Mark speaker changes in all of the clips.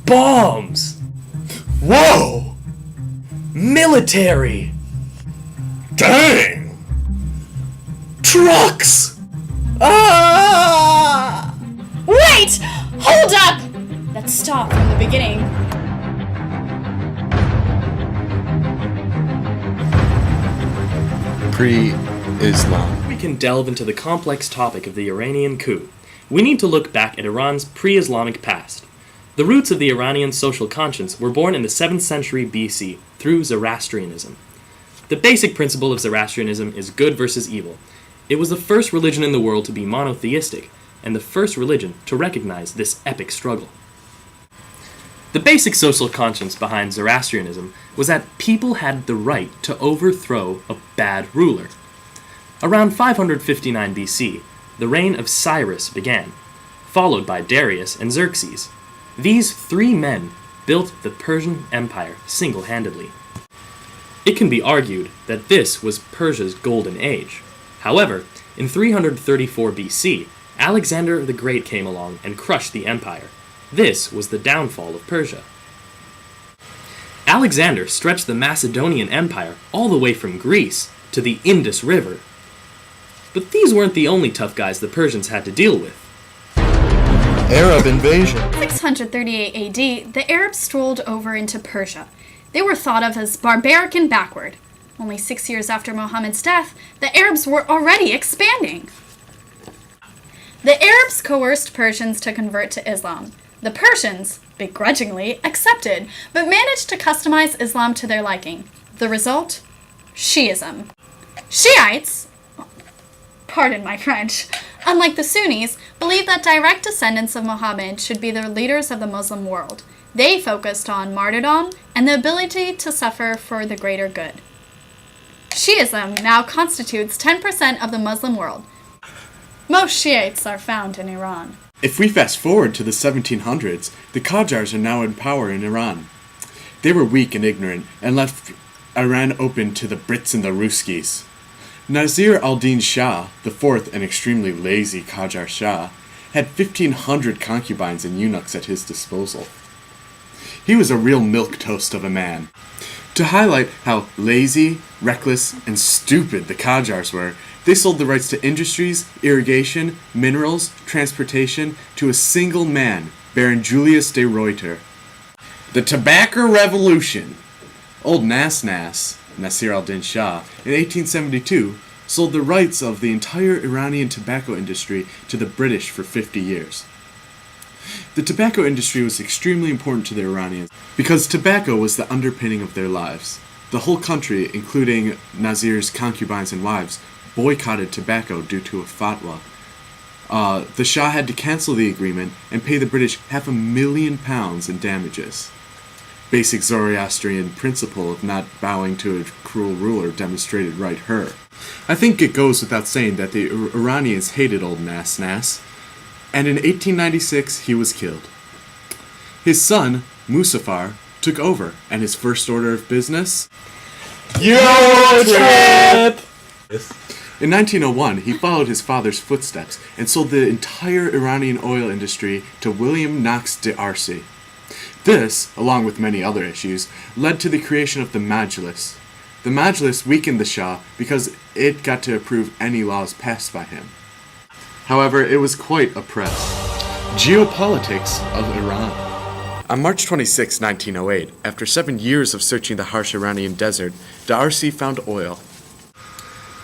Speaker 1: Bombs!
Speaker 2: Whoa!
Speaker 1: Military!
Speaker 2: Dang! Trucks!
Speaker 1: Ah!
Speaker 3: Wait! Hold up! Let's start from the beginning.
Speaker 4: Pre-Islam.
Speaker 1: We can delve into the complex topic of the Iranian coup. We need to look back at Iran's pre-Islamic past. The roots of the Iranian social conscience were born in the 7th century BC through Zoroastrianism. The basic principle of Zoroastrianism is good versus evil. It was the first religion in the world to be monotheistic, and the first religion to recognize this epic struggle. The basic social conscience behind Zoroastrianism was that people had the right to overthrow a bad ruler. Around 559 BC, the reign of Cyrus began, followed by Darius and Xerxes. These three men built the Persian Empire single-handedly. It can be argued that this was Persia's golden age. However, in 334 BC, Alexander the Great came along and crushed the empire. This was the downfall of Persia. Alexander stretched the Macedonian Empire all the way from Greece to the Indus River. But these weren't the only tough guys the Persians had to deal with.
Speaker 4: Arab invasion.
Speaker 3: 638 AD, the Arabs strolled over into Persia. They were thought of as barbaric and backward. Only 6 years after Muhammad's death, the Arabs were already expanding. The Arabs coerced Persians to convert to Islam. The Persians, begrudgingly, accepted, but managed to customize Islam to their liking. The result? Shi'ism. Shiites, pardon my French, unlike the Sunnis, believed that direct descendants of Muhammad should be the leaders of the Muslim world. They focused on martyrdom and the ability to suffer for the greater good. Shi'ism now constitutes 10% of the Muslim world. Most Shiites are found in Iran.
Speaker 2: If we fast forward to the 1700s, the Qajars are now in power in Iran. They were weak and ignorant and left Iran open to the Brits and the Ruskies. Nasir al-Din Shah, the fourth and extremely lazy Qajar Shah, had 1,500 concubines and eunuchs at his disposal. He was a real milquetoast of a man. To highlight how lazy, reckless, and stupid the Qajars were, they sold the rights to industries, irrigation, minerals, transportation to a single man, Baron Julius de Ruyter. The Tobacco Revolution. Old Nas, Nasir al-Din Shah, in 1872, sold the rights of the entire Iranian tobacco industry to the British for 50 years. The tobacco industry was extremely important to the Iranians because tobacco was the underpinning of their lives. The whole country, including Nasir's concubines and wives, boycotted tobacco due to a fatwa. The Shah had to cancel the agreement and pay the British £500,000 in damages. Basic Zoroastrian principle of not bowing to a cruel ruler demonstrated right her. I think it goes without saying that the Iranians hated old Nas, and in 1896 he was killed. His son, Muzaffar, took over, and his first order of business?
Speaker 1: Eurotrip!
Speaker 2: In 1901, he followed his father's footsteps and sold the entire Iranian oil industry to William Knox d'Arcy. This, along with many other issues, led to the creation of the Majlis. The Majlis weakened the Shah because it got to approve any laws passed by him. However, it was quite oppressed. Geopolitics of Iran. On March 26, 1908, after 7 years of searching the harsh Iranian desert, d'Arcy found oil.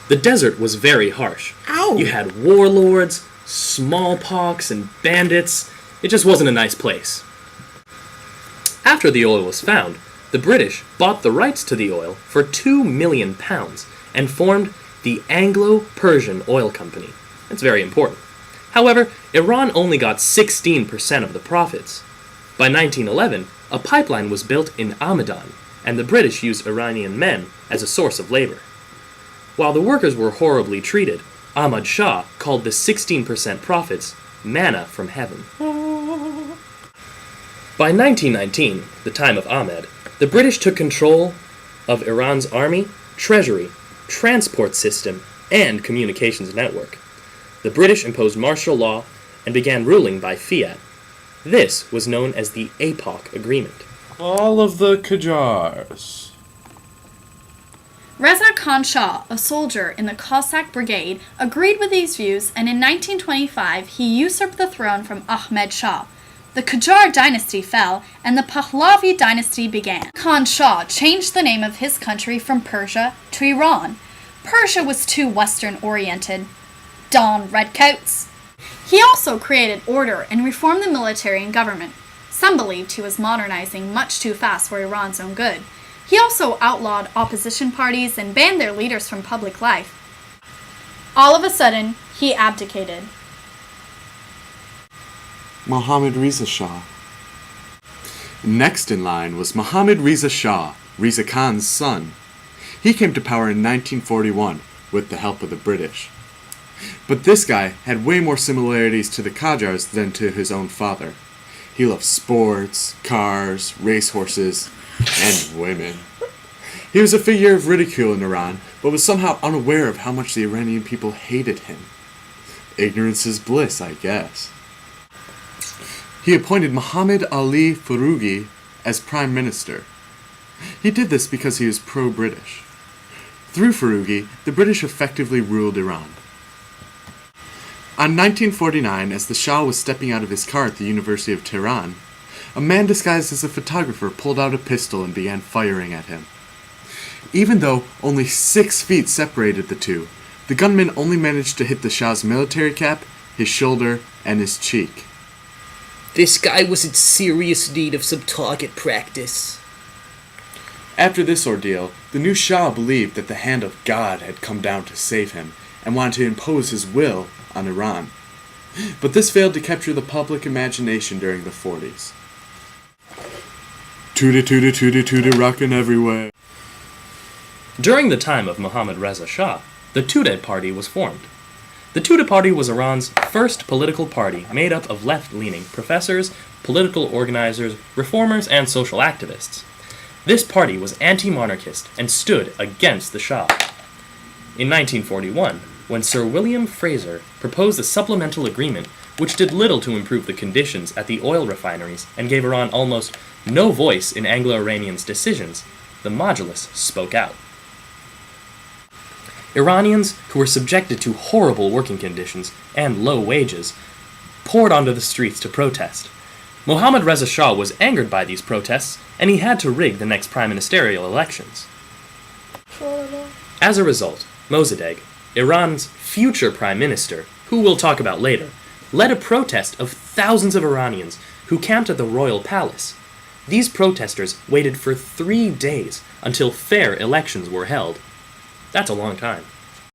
Speaker 1: The desert was very harsh.
Speaker 2: Ow!
Speaker 1: You had warlords, smallpox, and bandits. It just wasn't a nice place. After the oil was found, the British bought the rights to the oil for £2 million and formed the Anglo-Persian Oil Company. That's very important. However, Iran only got 16% of the profits. By 1911, a pipeline was built in Hamadan, and the British used Iranian men as a source of labor. While the workers were horribly treated, Ahmad Shah called the 16% profits manna from heaven. By 1919, the time of Ahmed, the British took control of Iran's army, treasury, transport system, and communications network. The British imposed martial law and began ruling by fiat. This was known as the APOC Agreement.
Speaker 2: All of the Qajars.
Speaker 3: Reza Khan Shah, a soldier in the Cossack Brigade, agreed with these views, and in 1925 he usurped the throne from Ahmed Shah. The Qajar dynasty fell, and the Pahlavi dynasty began. Khan Shah changed the name of his country from Persia to Iran. Persia was too Western-oriented. Don redcoats! He also created order and reformed the military and government. Some believed he was modernizing much too fast for Iran's own good. He also outlawed opposition parties and banned their leaders from public life. All of a sudden, he abdicated.
Speaker 2: Mohammad Reza Shah. Next in line was Mohammad Reza Shah, Reza Khan's son. He came to power in 1941 with the help of the British. But this guy had way more similarities to the Qajars than to his own father. He loved sports, cars, racehorses, and women. He was a figure of ridicule in Iran, but was somehow unaware of how much the Iranian people hated him. Ignorance is bliss, I guess. He appointed Muhammad Ali Foroughi as prime minister. He did this because he was pro-British. Through Foroughi, the British effectively ruled Iran. On 1949, as the Shah was stepping out of his car at the University of Tehran, a man disguised as a photographer pulled out a pistol and began firing at him. Even though only 6 feet separated the two, the gunman only managed to hit the Shah's military cap, his shoulder, and his cheek.
Speaker 5: This guy was in serious need of some target practice.
Speaker 2: After this ordeal, the new Shah believed that the hand of God had come down to save him, and wanted to impose his will on Iran. But this failed to capture the public imagination during the 40s. Tootie tootie tootie tootie rockin' everywhere.
Speaker 1: During the time of Mohammad Reza Shah, the Tudeh Party was formed. The Tudeh Party was Iran's first political party made up of left-leaning professors, political organizers, reformers, and social activists. This party was anti-monarchist and stood against the Shah. In 1941, when Sir William Fraser proposed a supplemental agreement which did little to improve the conditions at the oil refineries and gave Iran almost no voice in Anglo-Iranians' decisions, the Majlis spoke out. Iranians, who were subjected to horrible working conditions and low wages, poured onto the streets to protest. Mohammad Reza Shah was angered by these protests, and he had to rig the next prime ministerial elections. As a result, Mossadegh, Iran's future prime minister, who we'll talk about later, led a protest of thousands of Iranians who camped at the royal palace. These protesters waited for 3 days until fair elections were held. That's a long time.